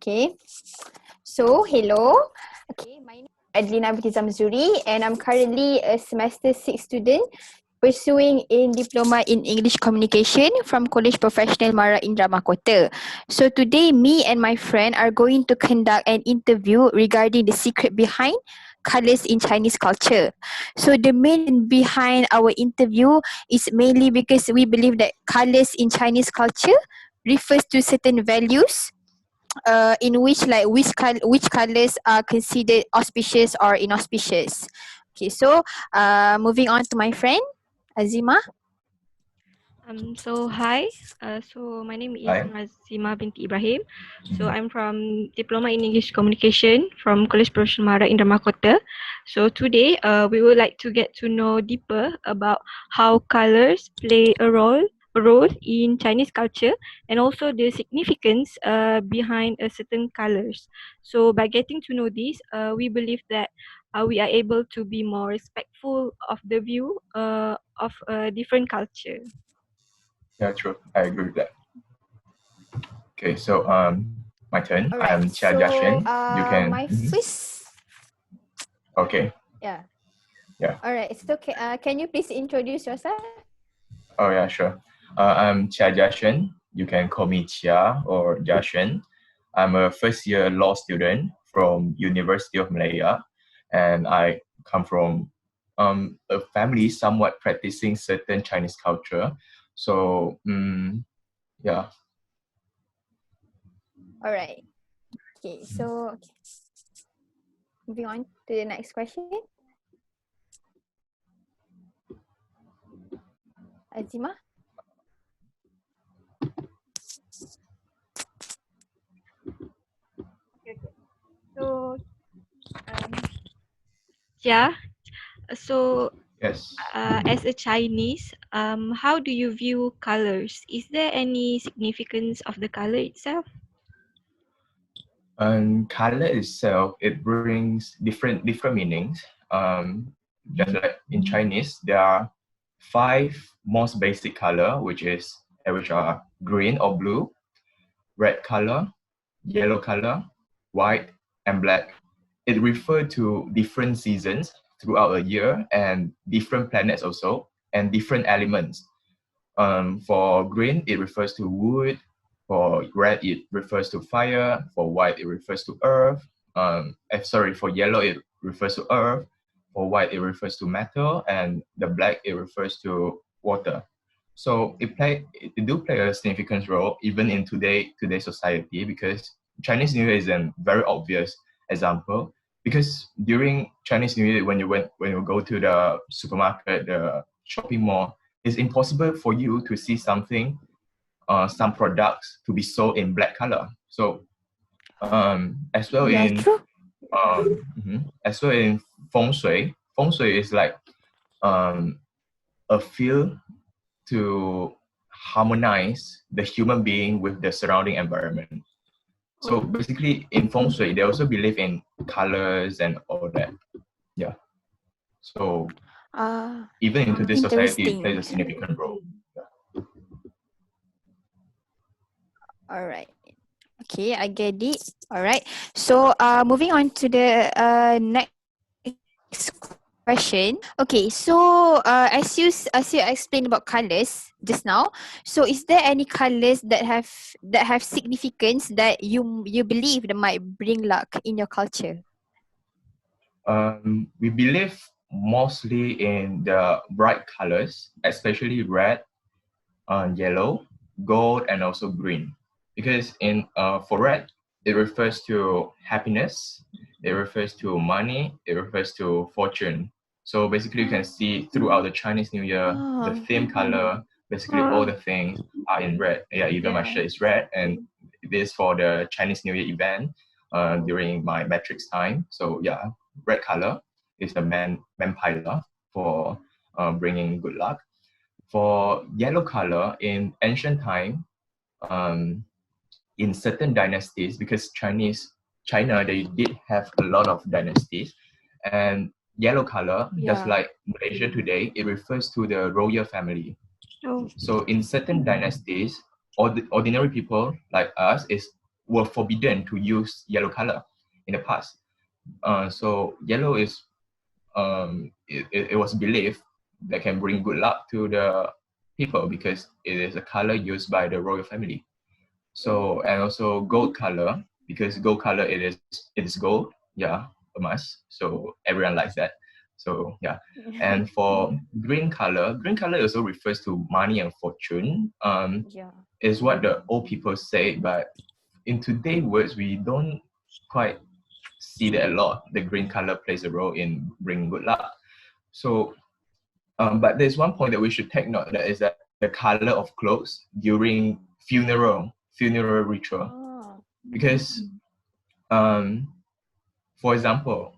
Okay. So, hello. Okay, my name is Adelina binti Zamzuri and I'm currently a semester 6 student pursuing in Diploma in English Communication from College Professional Mara Indra Mahkota. So today, me and my friend are going to conduct an interview regarding the secret behind colours in Chinese culture. So the main behind our interview is mainly because we believe that colours in Chinese culture refers to certain values in which which colors are considered auspicious or inauspicious. Okay, so moving on to my friend Azima. Hi. So my name is Hi. Nuraziemah binti Ibrahim. So I'm from Diploma in English Communication from College Professional Mara Indra Mahkota. So today we would like to get to know deeper about how colors play a role in Chinese culture and also the significance behind a certain colors. So by getting to know this, we believe that we are able to be more respectful of the view of a different culture. Yeah, true. I agree with that. Okay, so my turn. Alright, I'm Chia so Jia Xuan. You can. my first, Okay. yeah. Yeah. Alright, so can you please introduce yourself? Oh yeah, sure. I'm Chia Jia Xuan. You can call me Chia or Jia Xuan. I'm a first year law student from University of Malaya, and I come from a family somewhat practicing certain Chinese culture. So yeah. Alright. Okay, so moving on to the next question. Azima. So, yeah. So, Yes. as a Chinese, how do you view colors? Is there any significance of the color itself? Color itself, it brings different meanings. Just like in Chinese, there are 5 most basic color, which are green or blue, red color, yellow color, white, and black. It refers to different seasons throughout a year and different planets also, and different elements. For green, it refers to wood. For red, it refers to fire. For white, it refers to earth. For yellow, it refers to earth. For white, it refers to metal, and the black, it refers to water. So it do play a significant role even in today's society, because Chinese New Year is a very obvious example. Because during Chinese New Year, when you go to the supermarket, the shopping mall, it's impossible for you to see some products to be sold in black color. So as well Yeah, in true. as well in feng shui. Feng shui is like a field to harmonize the human being with the surrounding environment. So basically, in feng shui, they also believe in colors and all that. Yeah. So even in today's society, it plays a significant role. Alright. Okay, I get it. Alright. So moving on to the next question. Okay, so as you explained about colors just now, so is there any colors that have significance that you believe that might bring luck in your culture? We believe mostly in the bright colors, especially red, yellow, gold, and also green. Because for red, it refers to happiness, it refers to money, it refers to fortune. So basically, you can see throughout the Chinese New Year, the theme color, basically all the things are in red. Yeah, even my shirt is red, and it is for the Chinese New Year event during my matrix time. So yeah, red color is the main pillar for bringing good luck. For yellow color in ancient time, in certain dynasties, because China, they did have a lot of dynasties, and yellow color, just like Malaysia today, it refers to the royal family. Oh. So in certain dynasties, ordinary people like us is were forbidden to use yellow color in the past. So yellow is it was believed that can bring good luck to the people because it is a color used by the royal family. So and also gold color because gold color it is gold, yeah, a must. So everyone likes that. So yeah, and for green color also refers to money and fortune. Yeah. Is what the old people say, but in today's words we don't quite see that a lot. The green color plays a role in bringing good luck. So, but there's one point that we should take note that is that the color of clothes during funeral ritual, Oh. because for example,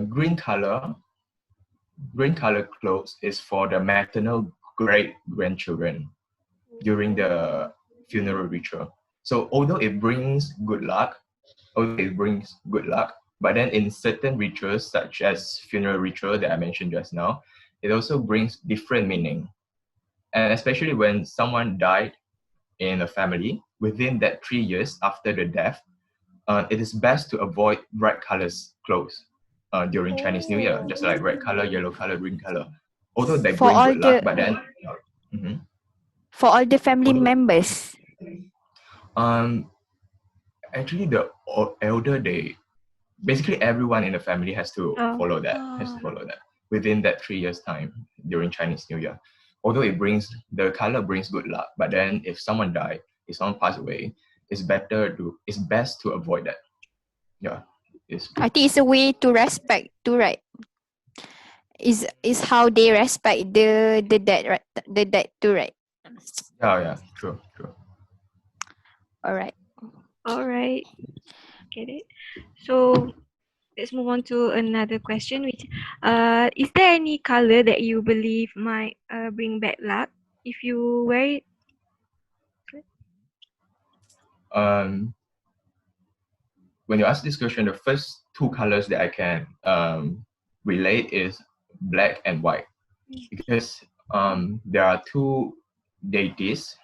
green color clothes is for the maternal great grandchildren during the funeral ritual. So although it brings good luck, but then in certain rituals, such as funeral ritual that I mentioned just now, it also brings different meaning. And especially when someone died in a family, within that 3 years after the death, it is best to avoid bright colors clothes during Chinese New Year, just like red color, yellow color, green color. Although they For bring all good luck, the but then, mhm. for all the family Although, members. um, actually the elder basically everyone in the family has to Oh. follow that within that 3 years time during Chinese New Year. Although the color brings good luck, but then if someone died, if someone passed away, it's best to avoid that. Yeah, it's I think it's a way to respect too, right? Is how they respect the dead, right? The dead too, right? yeah, true. All right. All right. Get it. So let's move on to another question, which is there any color that you believe might bring bad luck if you wear it? When you ask this question, the first two colors that I can relate is black and white, because there are two deities,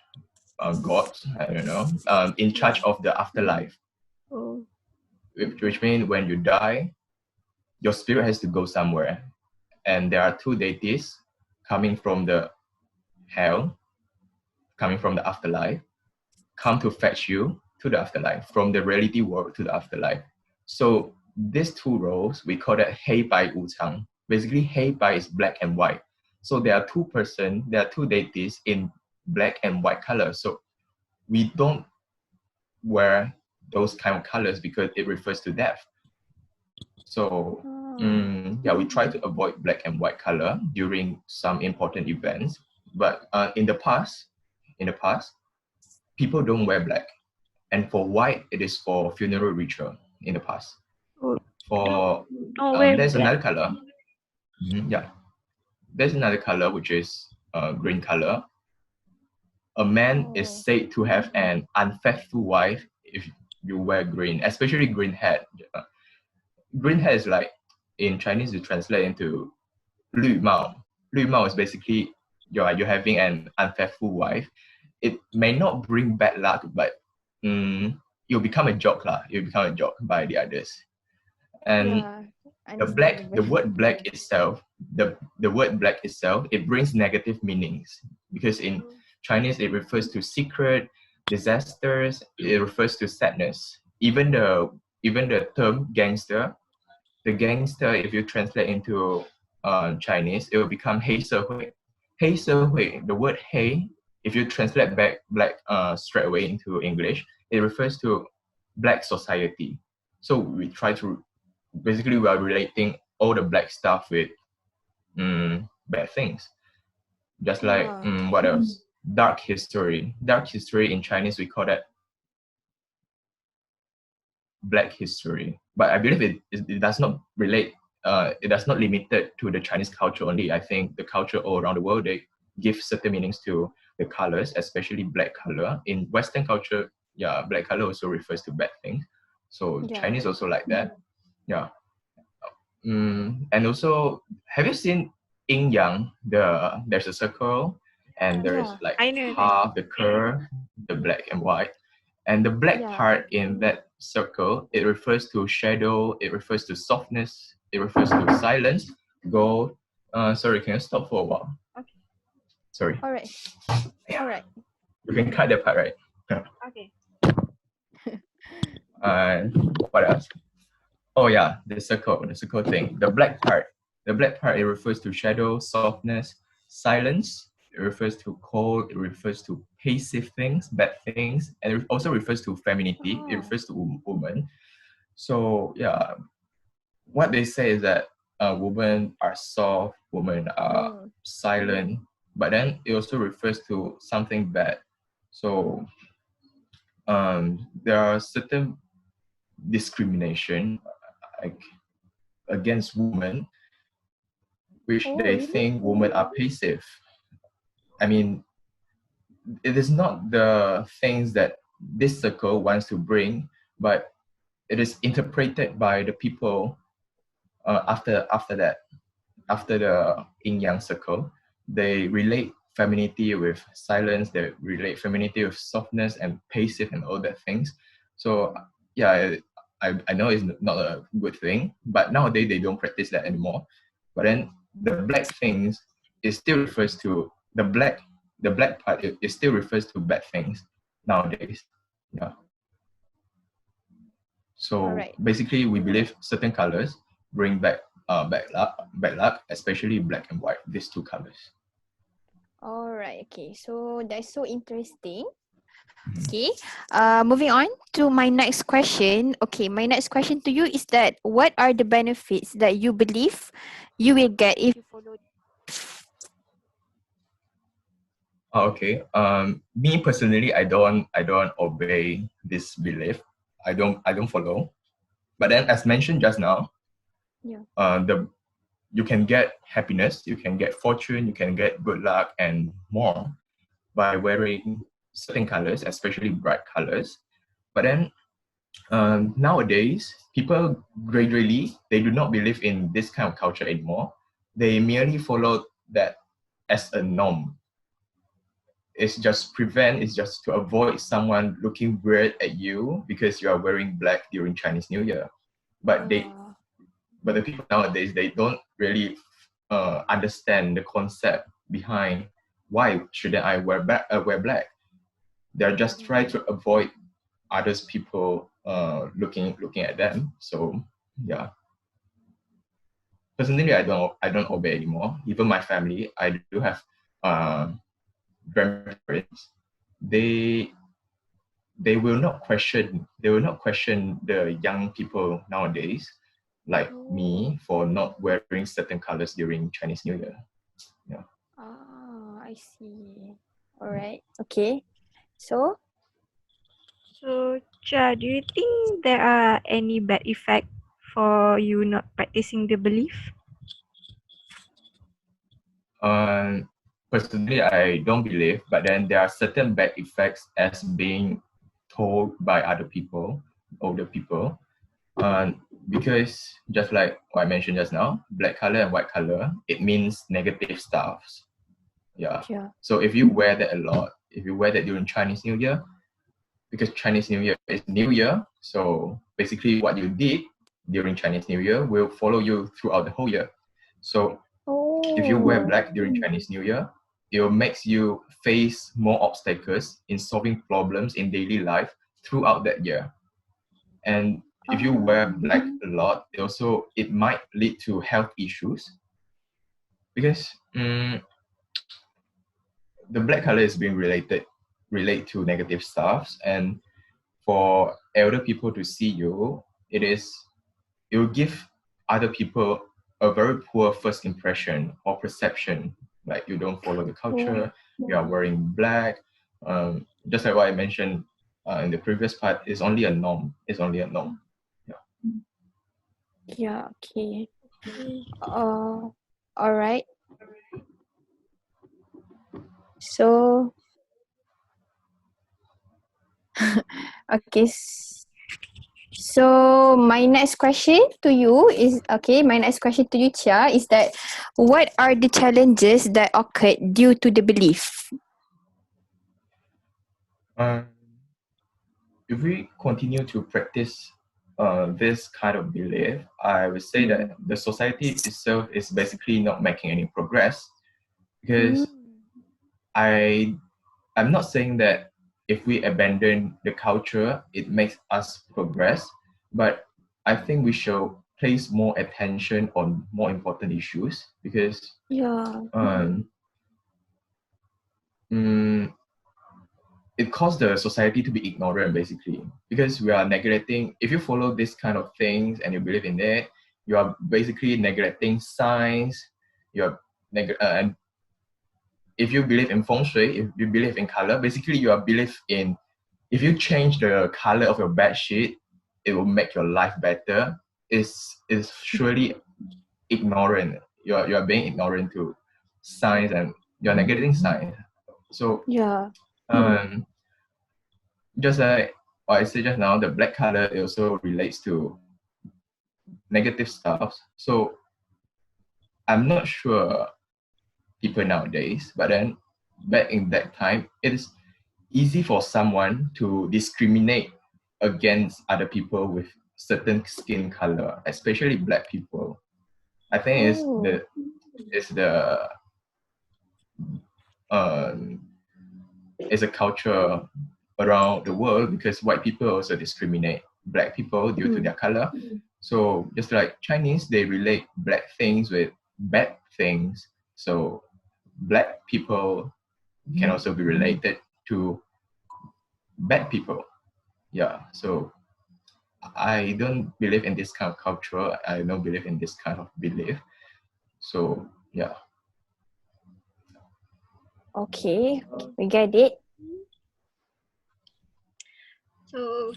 gods, I don't know, in charge of the afterlife, Oh. which means when you die, your spirit has to go somewhere, and there are two deities coming from the hell, coming from the afterlife, come to fetch you to the afterlife, from the reality world to the afterlife. So these two roles, we call that Hei Bai Wu Chang. Basically, Hei Bai is black and white. So there are two deities in black and white color. So we don't wear those kind of colors because it refers to death. So yeah, we try to avoid black and white color during some important events. But in the past, people don't wear black. And for white, it is for funeral ritual in the past. Oh. For Wear there's black. another color. Yeah, there's another color which is green color. A man is said to have an unfaithful wife if you wear green, especially green hat. Green hat is like in Chinese you translate into 绿帽. 绿帽 is basically you're having an unfaithful wife. It may not bring bad luck, but you'll become a joke lah. You'll become a joke by the others. And the word black itself, the word black itself, it brings negative meanings because in Chinese it refers to secret, disasters, it refers to sadness. Even the term gangster, the gangster, if you translate into Chinese, it will become 黑社会. 黑社会, the word 黑, if you translate back black straight away into English, it refers to black society. So we are relating all the black stuff with bad things. Just like, what else? Dark history. Dark history in Chinese, we call that black history. But I believe it does not relate, it does not limit it to the Chinese culture only. I think the culture all around the world, they give certain meanings to the colors, especially black color. In Western culture, yeah, black color also refers to bad things. So Chinese also like that. Yeah. And also, have you seen yin yang? There's a circle, and there's like I know that. half the curve, the black and white, And the black Yeah. part in that circle, it refers to shadow, it refers to softness, it refers to silence. Sorry, can you stop for a while? Okay. Sorry. All right. Yeah. All right. You can cut that part, right? Okay. What else? Oh yeah, the circle thing. The black part, it refers to shadow, softness, silence. It refers to cold. It refers to passive things, bad things, and it also refers to femininity. It Oh. refers to woman. So yeah, what they say is that women are soft, women are silent, but then it also refers to something bad. So there are certain discrimination like against women, which Oh, they really? think women are passive. I mean, it is not the things that this circle wants to bring, but it is interpreted by the people after that. After the yin yang circle, they relate femininity with silence, they relate femininity with softness and passive and all that things. So yeah, I know it's not a good thing, but nowadays they don't practice that anymore. But then the black things, it still refers to the black part, it still refers to bad things nowadays. Yeah. All So right. basically, we believe certain colors bring back bad luck, especially black and white. These two colors. All right. Okay. So that's so interesting. Okay. Moving on to my next question. Okay, my next question to you is that what are the benefits that you believe you will get if you follow? Okay. Me personally, I don't obey this belief. I don't follow. But then, as mentioned just now, Yeah. the you can get happiness, you can get fortune, you can get good luck, and more by wearing certain colors, especially bright colors. But then nowadays, people gradually they do not believe in this kind of culture anymore. They merely follow that as a norm. It's just to avoid someone looking weird at you because you are wearing black during Chinese New Year. But the people nowadays they don't really understand the concept behind why shouldn't I wear black. They're just trying to avoid others people looking at them. So yeah. Personally, I don't obey anymore. Even my family, I do have uh, grandparents. They they will not question the young people nowadays like me for not wearing certain colors during Chinese New Year. Yeah. Ah, I see. All right. Okay. So, So, Chia, do you think there are any bad effect for you not practicing the belief? Personally, I don't believe, but then there are certain bad effects as being told by other people, older people. Because just like what I mentioned just now, black color and white color, it means negative stuffs. Yeah. yeah. So if you wear that a lot, if you wear that during Chinese New Year, because Chinese New Year is New Year, so basically what you did during Chinese New Year will follow you throughout the whole year. So if you wear black during Chinese New Year, it will makes you face more obstacles in solving problems in daily life throughout that year. And if you wear black a lot, it might lead to health issues because the black color is being relate to negative stuffs, and for elder people to see you, it will give other people a very poor first impression or perception. Like you don't follow the culture, you are wearing black. Just like what I mentioned in the previous part, it's only a norm. It's only a norm. Yeah. Yeah. Okay. All right. So, okay. So my next question to you is okay. My next question to you, Chia, is that what are the challenges that occurred due to the belief? Um, if we continue to practice this kind of belief, I would say that the society itself is basically not making any progress, because I'm not saying that if we abandon the culture, it makes us progress, but I think we should place more attention on more important issues, because Yeah. mm, it caused the society to be ignorant, basically, because we are neglecting. If you follow this kind of things and you believe in it, you are basically neglecting science. And if you believe in feng shui, if you believe in color, basically you are believe in, if you change the color of your bed sheet, it will make your life better. Is surely ignorant. You are being ignorant to science, and you're neglecting science. So Yeah. just like what I said just now, the black color, it also relates to negative stuff. So I'm not sure people nowadays, but then back in that time, it is easy for someone to discriminate against other people with certain skin color, especially black people. I think it's the um, it's a culture around the world, because white people also discriminate black people due to their color. So just like Chinese, they relate black things with bad things. So black people can also be related to bad people. Yeah. So I don't believe in this kind of culture. I don't believe in this kind of belief. So yeah. Okay. We get it. So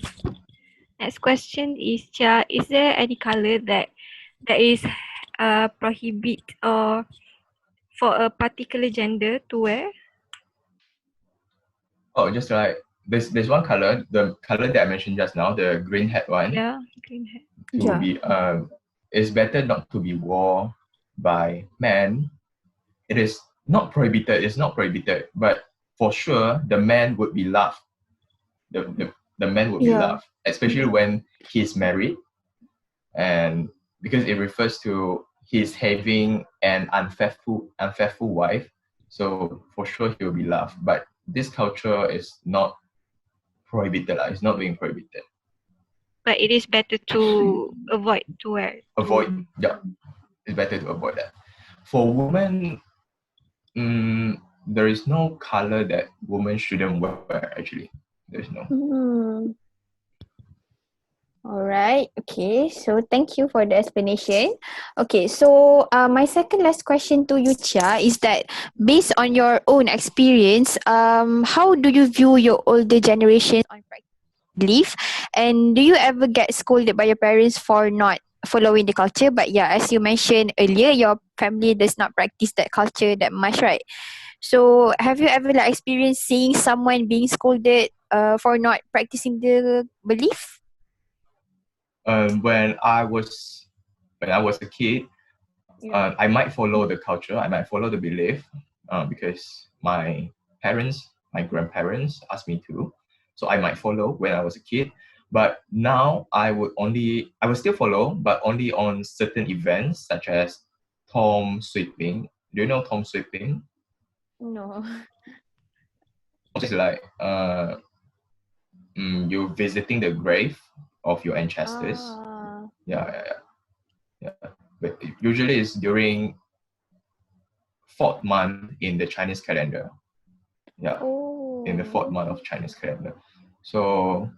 next question is, Chia, is there any color that is prohibit or for a particular gender to wear? Oh, just like there's one color, the color that I mentioned just now, the green hat one. Yeah, green hat. To be it's better not to be worn by men. It is not prohibited. It's not prohibited, but for sure the man would be loved. The man would be loved, especially when he's married, and because it refers to he's having an unfaithful wife. So for sure he will be loved. But this culture is not prohibited. It's not being prohibited. But it is better to avoid to wear. Avoid, yeah. It's better to avoid that. For women, there is no color that women shouldn't wear, actually. There's no. All right. Okay. So thank you for the explanation. Okay. So my second last question to you, Chia, is that based on your own experience, how do you view your older generation on belief, and do you ever get scolded by your parents for not following the culture? But yeah, as you mentioned earlier, your family does not practice that culture that much, right? So have you ever like experienced seeing someone being scolded for not practicing the belief? When I was a kid, I might follow the culture. I might follow the belief, because my grandparents asked me to. So I might follow when I was a kid. But now I would still follow, but only on certain events such as tomb sweeping. Do you know tomb sweeping? No. It's like you visiting the grave of your ancestors. Yeah. But usually it's during fourth month in the Chinese calendar. Yeah. In the fourth month of Chinese calendar. So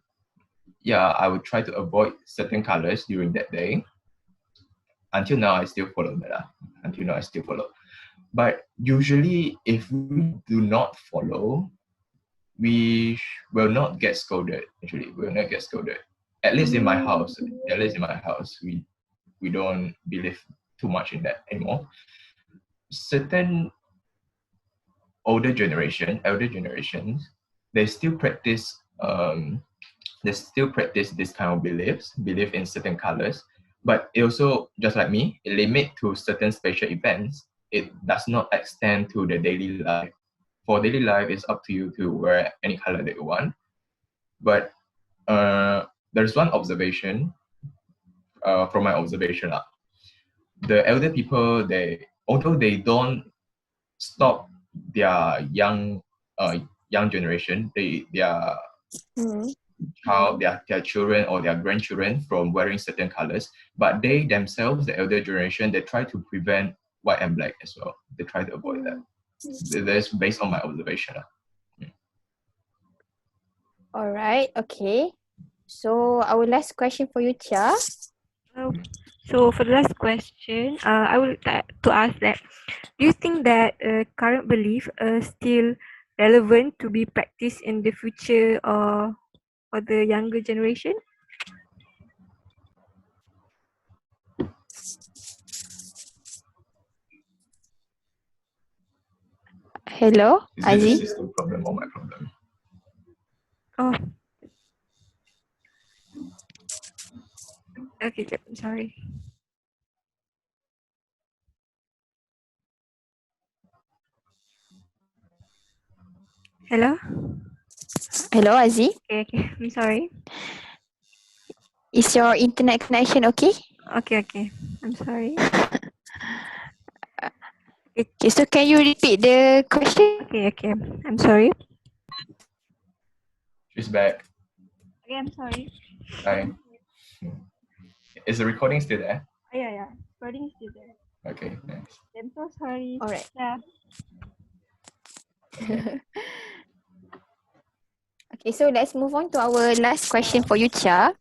yeah, I would try to avoid certain colors during that day. Until now, I still follow that. But usually, if we do not follow, we will not get scolded. Actually, we will not get scolded. At least in my house. We don't believe too much in that anymore. Certain elder generations, they still practice this kind of belief in certain colors, but it also, just like me, it limit to certain special events. It does not extend to the daily life. For daily life, it's up to you to wear any color that you want. But there's one observation from my observation. The elder people, although they don't stop their young generation, their child, their children or their grandchildren from wearing certain colors, but they themselves, the elder generation, they try to prevent white and black as well. They try to avoid that. That's based on my observation. All right. Okay. So our last question for you, Chia. So for the last question, I would like to ask that, do you think that current belief are still relevant to be practiced in the future or for the younger generation? Hello, Is it the Aziz. system problem or my problem? Oh, okay, good. I'm sorry. Hello? Hello, Aziz. Okay, I'm sorry. Is your internet connection okay? Okay, I'm sorry. Okay, so can you repeat the question? Okay, I'm sorry. She's back. Okay, I'm sorry. Hi. Is the recording still there? Yeah. Recording is still there. Okay, thanks. I'm so sorry. All right. Yeah. Okay, so let's move on to our last question for you, Chia.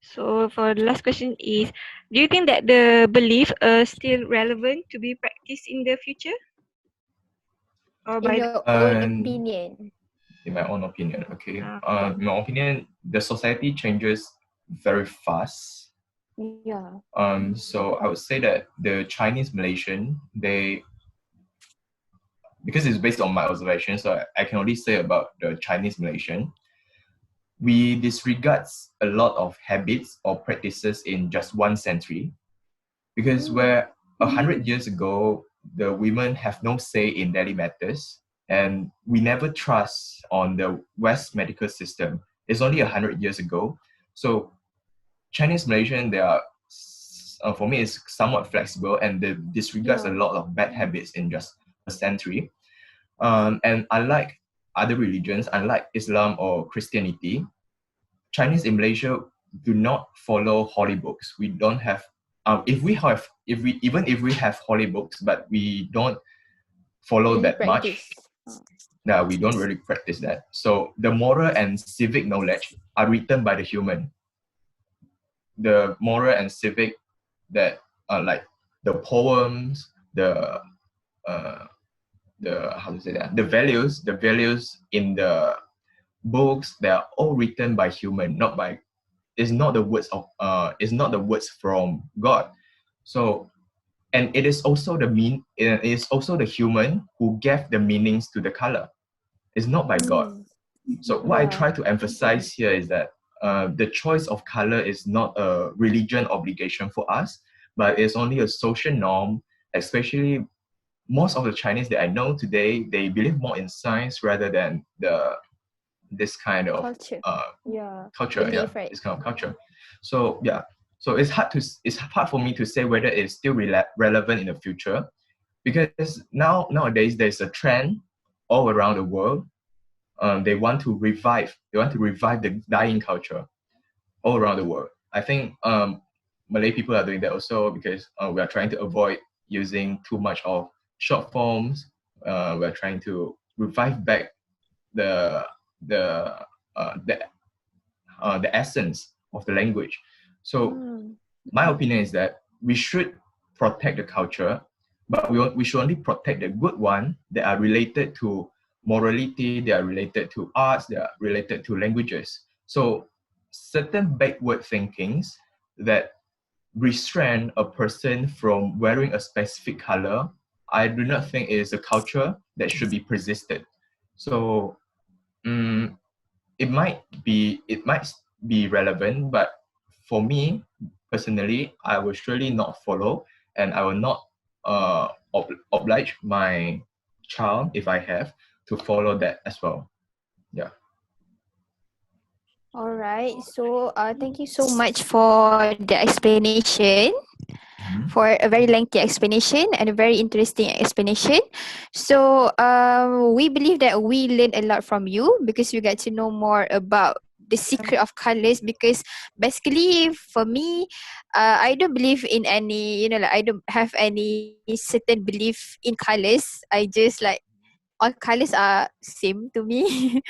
So for the last question is, do you think that the belief are still relevant to be practiced in the future? Or In by your own opinion. In my own opinion, okay. Okay. In my opinion, the society changes very fast. Yeah. So I would say that the Chinese Malaysian, because it's based on my observation, so I can only say about the Chinese Malaysian, we disregard a lot of habits or practices in just 1 century, because where 100 years ago the women have no say in daily matters, and we never trust on the West medical system. It's only 100 years ago, so Chinese Malaysian, they are for me is somewhat flexible, and they disregards a lot of bad habits in just a century. And unlike other religions, unlike Islam or Christianity, Chinese in Malaysia do not follow holy books. We don't have if we have holy books, but we don't follow Really that much. practice. No, we don't really practice that. So the moral and civic knowledge are written by the human. The moral and civic that are like the poems, uh, the how to say that, the values in the books, they are all written by human, not by, it's not the words of it's not the words from God. So, and it is also it is also the human who gave the meanings to the color. It's not by God. So what I try to emphasize here is that the choice of color is not a religion obligation for us, but it's only a social norm. Especially most of the Chinese that I know today, they believe more in science rather than this kind of Culture. culture. Belief, right? This kind of culture. So so it's hard for me to say whether it's still relevant in the future, because nowadays there's a trend all around the world. They want to revive the dying culture all around the world. I think Malay people are doing that also, because we are trying to avoid using too much of short forms. We're trying to revive back the the uh, the the essence of the language. So my opinion is that we should protect the culture, but we should only protect the good one that are related to morality, they are related to arts, they are related to languages. So certain backward thinkings that restrain a person from wearing a specific color, I do not think it is a culture that should be persisted. So mm it might be relevant, but for me personally, I will surely not follow, and I will not oblige my child, if I have, to follow that as well. Yeah. All right. So thank you so much for the explanation, for a very lengthy explanation and a very interesting explanation. So we believe that we learned a lot from you because we get to know more about the secret of colors. Because basically for me, I don't believe in any, like I don't have any certain belief in colors. I just like all colors are same to me. Yeah.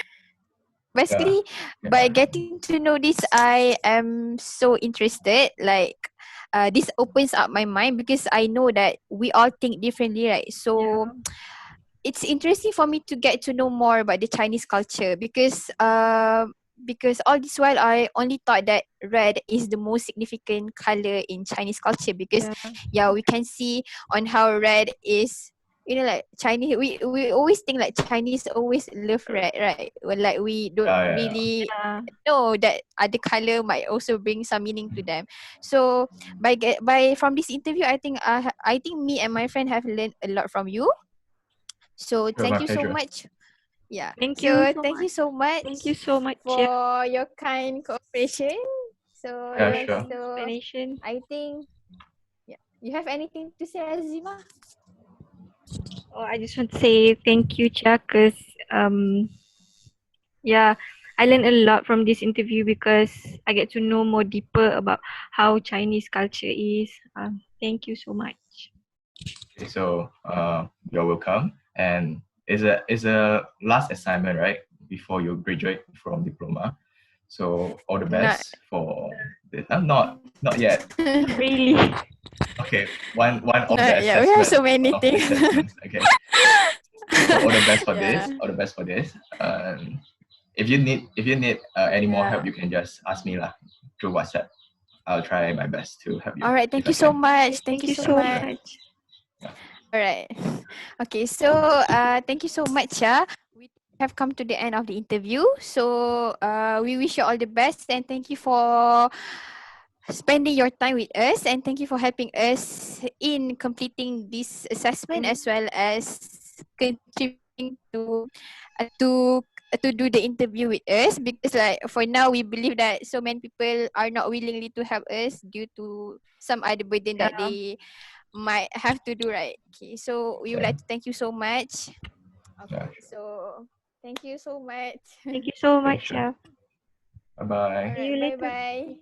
Basically, by getting to know this, I am so interested. Like this opens up my mind because I know that we all think differently, right? So Yeah. it's interesting for me to get to know more about the Chinese culture because all this while I only thought that red is the most significant color in Chinese culture. Because Yeah. yeah, we can see on how red is, like Chinese, we always think like Chinese always love red, right? Well, like we don't Yeah. really Yeah. know that other color might also bring some meaning to them. So by from this interview, I think me and my friend have learned a lot from you. So Sure, thank my you so pleasure. much. Yeah. Thank you So so thank you much. so Thank you much so much, Chia, for your kind cooperation. So Yeah, for your yes, sure. kind so explanation. I think, yeah. You have anything to say, Azima? Oh, I just want to say thank you, Chia, because yeah, I learned a lot from this interview because I get to know more deeper about how Chinese culture is. Thank you so much. Okay, so you're welcome. And it's a last assignment, right? Before you graduate from diploma. So all the Not. best for this. Not yet. Not really. Okay, one of the Not yet. We have assessment, so many one of the things. assessments. Okay. So all the best for Yeah. this. All the best for this. If you need any more help, Yeah. you can just ask me lah through WhatsApp. I'll try my best to help you All right. if Thank I you so can. much. Thank Thank you you so so much. Sure. much. Yeah. All right. Okay. So thank you so much, yeah. We have come to the end of the interview. So we wish you all the best and thank you for spending your time with us, and thank you for helping us in completing this assessment as well as contributing to do the interview with us. Because like for now we believe that so many people are not willingly to help us due to some other burden that Yeah. they might have to do, right? Okay, so we would Okay. like to thank you so much. Yeah. Okay, so thank you so much. Thank you so Okay. much, Sure. Chia. Bye All bye. See right, you bye later. bye.